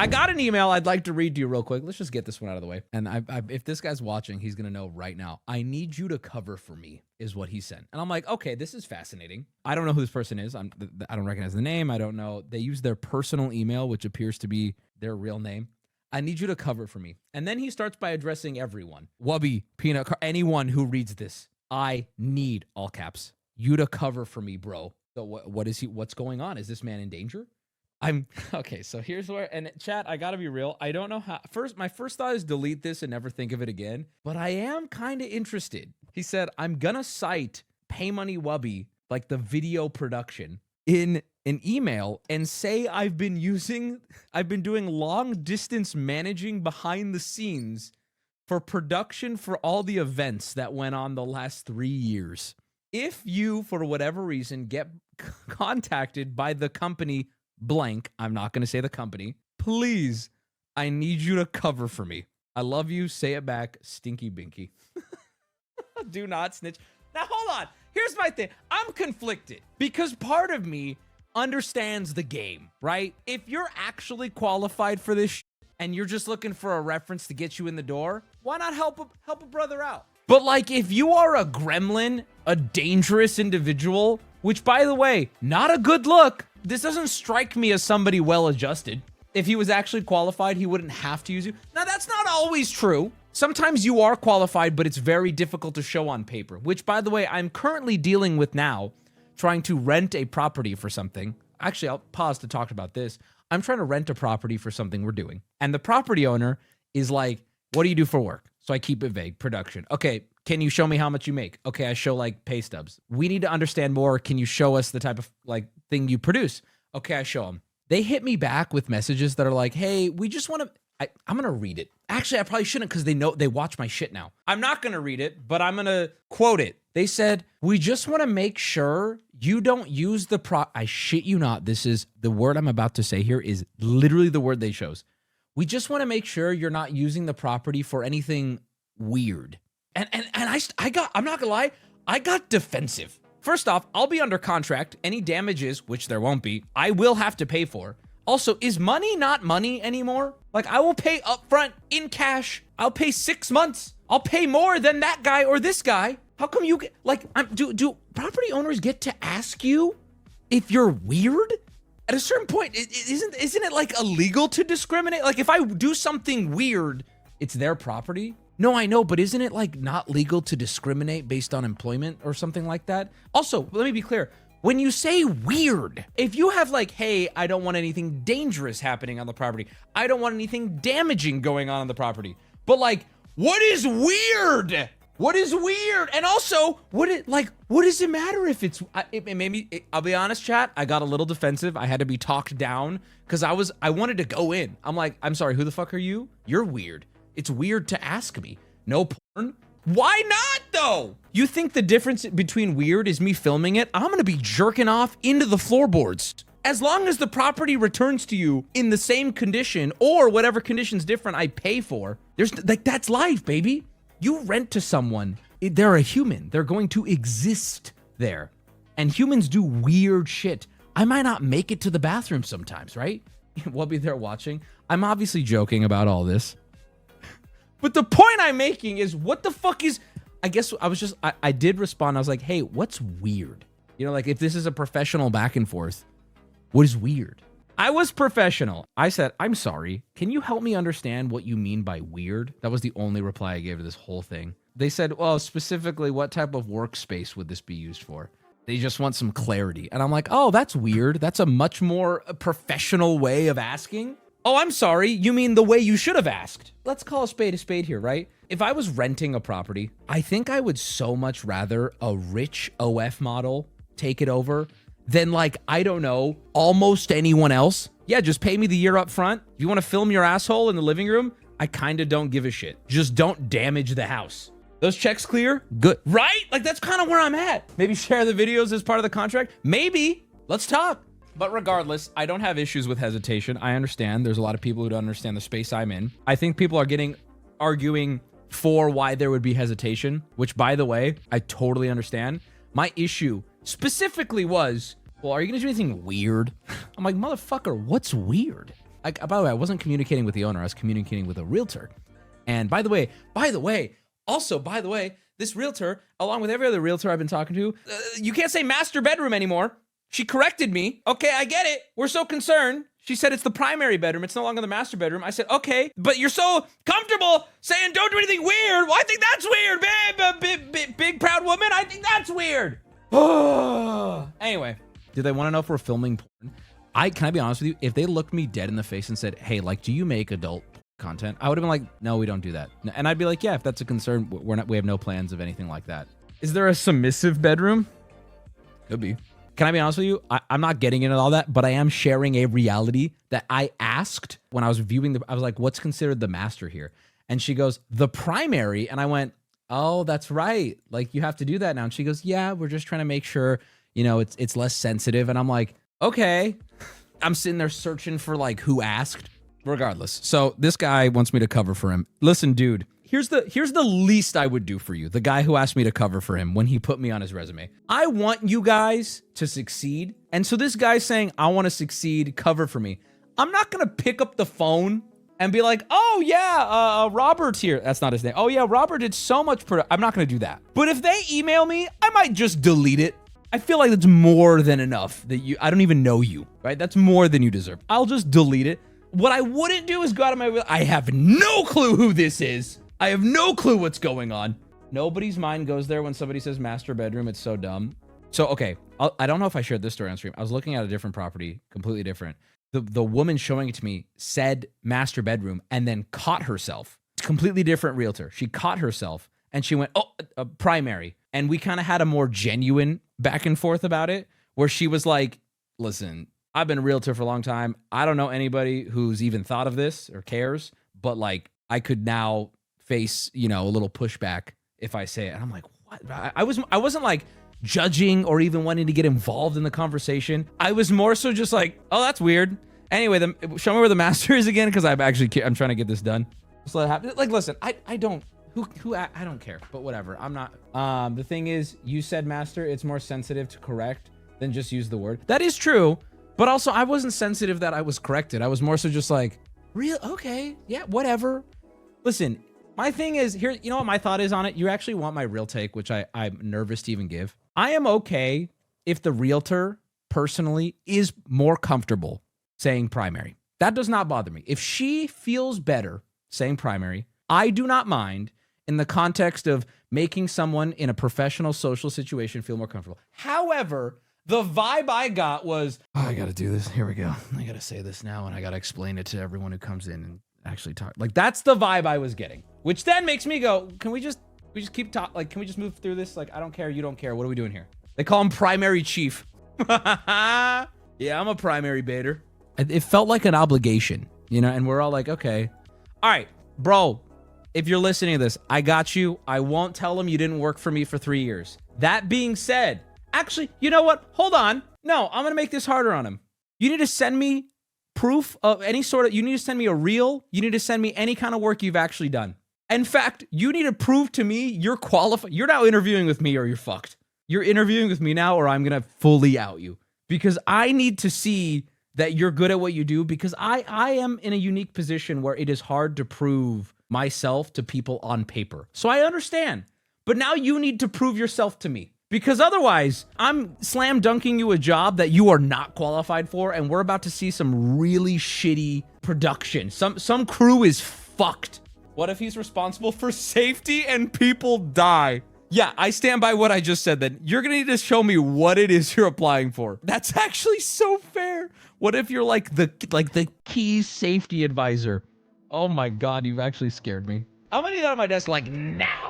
I got an email I'd like to read to you real quick. Let's just get this one out of the way. And if this guy's watching, he's going to know right now. I need you to cover for me is what he sent. And I'm like, okay, this is fascinating. I don't know who this person is. I don't recognize the name. I don't know. They use their personal email, which appears to be their real name. I need you to cover for me. And then he starts by addressing everyone. Wubby, Peanut, anyone who reads this. I need, all caps, you to cover for me, bro. So what's going on? Is this man in danger? Okay, so here's where, and chat, I gotta be real. I don't know how, my first thought is delete this and never think of it again, but I am kind of interested. He said, I'm gonna cite Paymoneywubby, like the video production, in an email and say I've been doing long distance managing behind the scenes for production for all the events that went on the last 3 years. If you, for whatever reason, get contacted by the company blank, I'm not going to say the company, please, I need you to cover for me. I love you. Say it back. Stinky Binky. Do not snitch. Now, hold on. Here's my thing. I'm conflicted because part of me understands the game, right? If you're actually qualified for this and you're just looking for a reference to get you in the door, why not help a brother out? But like, if you are a gremlin, a dangerous individual, which by the way, not a good look. This doesn't strike me as somebody well-adjusted. If he was actually qualified, he wouldn't have to use you. Now, that's not always true. Sometimes you are qualified, but it's very difficult to show on paper, which, by the way, I'm currently dealing with now, trying to rent a property for something. Actually, I'll pause to talk about this. I'm trying to rent a property for something we're doing. And the property owner is like, what do you do for work? So I keep it vague. Production. Okay, can you show me how much you make? Okay, I show like pay stubs. We need to understand more. Can you show us the type of like thing you produce? Okay, I show them. They hit me back with messages that are like, hey, we just want to, I'm going to read it. Actually, I probably shouldn't because they watch my shit now. I'm not going to read it, but I'm going to quote it. They said, we just want to make sure you don't use the I shit you not. This is the word I'm about to say here is literally the word they chose. We just want to make sure you're not using the property for anything weird. And I'm not gonna lie, I got defensive. First off, I'll be under contract. Any damages, which there won't be, I will have to pay for. Also, is money not money anymore? Like, I will pay upfront in cash. I'll pay 6 months. I'll pay more than that guy or this guy. How come you get, like, do property owners get to ask you if you're weird? At a certain point, isn't it like illegal to discriminate? Like, if I do something weird, it's their property? No, I know, but isn't it like not legal to discriminate based on employment or something like that? Also, let me be clear. When you say weird, if you have like, hey, I don't want anything dangerous happening on the property. I don't want anything damaging going on the property. But like, what is weird? What is weird? And also, what does it matter if it's, it made me, I'll be honest, chat, I got a little defensive. I had to be talked down because I wanted to go in. I'm like, I'm sorry, who the fuck are you? You're weird. It's weird to ask me. No porn? Why not though? You think the difference between weird is me filming it? I'm gonna be jerking off into the floorboards. As long as the property returns to you in the same condition or whatever condition's different I pay for, there's like, that's life, baby. You rent to someone, they're a human. They're going to exist there. And humans do weird shit. I might not make it to the bathroom sometimes, right? We'll be there watching. I'm obviously joking about all this. But the point I'm making is, what the fuck is, I guess I did respond. I was like, hey, what's weird? You know, like if this is a professional back and forth, what is weird? I was professional. I said, I'm sorry. Can you help me understand what you mean by weird? That was the only reply I gave to this whole thing. They said, well, specifically, what type of workspace would this be used for? They just want some clarity. And I'm like, oh, that's weird. That's a much more professional way of asking. Oh, I'm sorry. You mean the way you should have asked. Let's call a spade here, right? If I was renting a property, I think I would so much rather a rich OF model take it over than like, I don't know, almost anyone else. Yeah, just pay me the year up front. If you want to film your asshole in the living room, I kind of don't give a shit. Just don't damage the house. Those checks clear? Good. Right? Like, that's kind of where I'm at. Maybe share the videos as part of the contract. Maybe. Let's talk. But regardless, I don't have issues with hesitation. I understand there's a lot of people who don't understand the space I'm in. I think people are arguing for why there would be hesitation, which, by the way, I totally understand. My issue specifically was, well, are you going to do anything weird? I'm like, motherfucker, what's weird? By the way, I wasn't communicating with the owner. I was communicating with a realtor. And by the way, this realtor, along with every other realtor I've been talking to, you can't say master bedroom anymore. She corrected me. Okay, I get it. We're so concerned. She said it's the primary bedroom. It's no longer the master bedroom. I said, okay, but you're so comfortable saying don't do anything weird. Well, I think that's weird, babe. Big proud woman. I think that's weird. Anyway, do they want to know if we're filming porn? Can I be honest with you? If they looked me dead in the face and said, hey, like, do you make adult content? I would have been like, no, we don't do that. And I'd be like, yeah, if that's a concern, we have no plans of anything like that. Is there a submissive bedroom? Could be. Can I be honest with you? I'm not getting into all that, but I am sharing a reality that I asked when I was viewing I was like, what's considered the master here? And she goes, the primary. And I went, oh, that's right. Like, you have to do that now. And she goes, yeah, we're just trying to make sure, you know, it's less sensitive. And I'm like, okay. I'm sitting there searching for like who asked. Regardless. So this guy wants me to cover for him. Listen, dude, here's the least I would do for you. The guy who asked me to cover for him when he put me on his resume. I want you guys to succeed. And so this guy's saying, I want to succeed, cover for me. I'm not going to pick up the phone and be like, oh yeah, Robert's here. That's not his name. Oh yeah, Robert did so much. I'm not going to do that. But if they email me, I might just delete it. I feel like that's more than enough that I don't even know you, right? That's more than you deserve. I'll just delete it. What I wouldn't do is go out of my way. I have no clue who this is. I have no clue what's going on. Nobody's mind goes there when somebody says master bedroom. It's so dumb. So, okay. I don't know if I shared this story on stream. I was looking at a different property, completely different. The woman showing it to me said master bedroom and then caught herself. It's a completely different realtor. She caught herself and she went, oh, primary. And we kind of had a more genuine back and forth about it where she was like, listen, I've been a realtor for a long time. I don't know anybody who's even thought of this or cares, but like I could now face, you know, a little pushback if I say it. And I'm like, what? I wasn't like judging or even wanting to get involved in the conversation. I was more so just like, oh, that's weird. Anyway, show me where the master is again, because I'm trying to get this done. Just let it happen. Like, listen, I don't care, but whatever. I'm not. The thing is, you said master. It's more sensitive to correct than just use the word. That is true. But also, I wasn't sensitive that I was corrected. I was more so just like, okay, yeah, whatever. Listen, my thing is, here, you know what my thought is on it? You actually want my real take, which I'm nervous to even give. I am okay if the realtor, personally, is more comfortable saying primary. That does not bother me. If she feels better saying primary, I do not mind in the context of making someone in a professional social situation feel more comfortable. However, the vibe I got was, oh, I got to do this. Here we go. I got to say this now, and I got to explain it to everyone who comes in and actually talk. Like, that's the vibe I was getting, which then makes me go, can we just keep talking? Like, can we just move through this? Like, I don't care. You don't care. What are we doing here? They call him primary chief. Yeah, I'm a primary baiter. It felt like an obligation, you know, and we're all like, okay. All right, bro, if you're listening to this, I got you. I won't tell him you didn't work for me for 3 years. That being said, actually, you know what? Hold on. No, I'm going to make this harder on him. You need to send me proof of any sort of, you need to send me a reel. You need to send me any kind of work you've actually done. In fact, you need to prove to me you're qualified. You're now interviewing with me or you're fucked. You're interviewing with me now or I'm going to fully out you because I need to see that you're good at what you do because I am in a unique position where it is hard to prove myself to people on paper. So I understand, but now you need to prove yourself to me. Because otherwise, I'm slam dunking you a job that you are not qualified for, and we're about to see some really shitty production. Some crew is fucked. What if he's responsible for safety and people die? Yeah, I stand by what I just said then. You're gonna need to show me what it is you're applying for. That's actually so fair. What if you're like the key safety advisor? Oh my God, you've actually scared me. I'm gonna need that on my desk like now.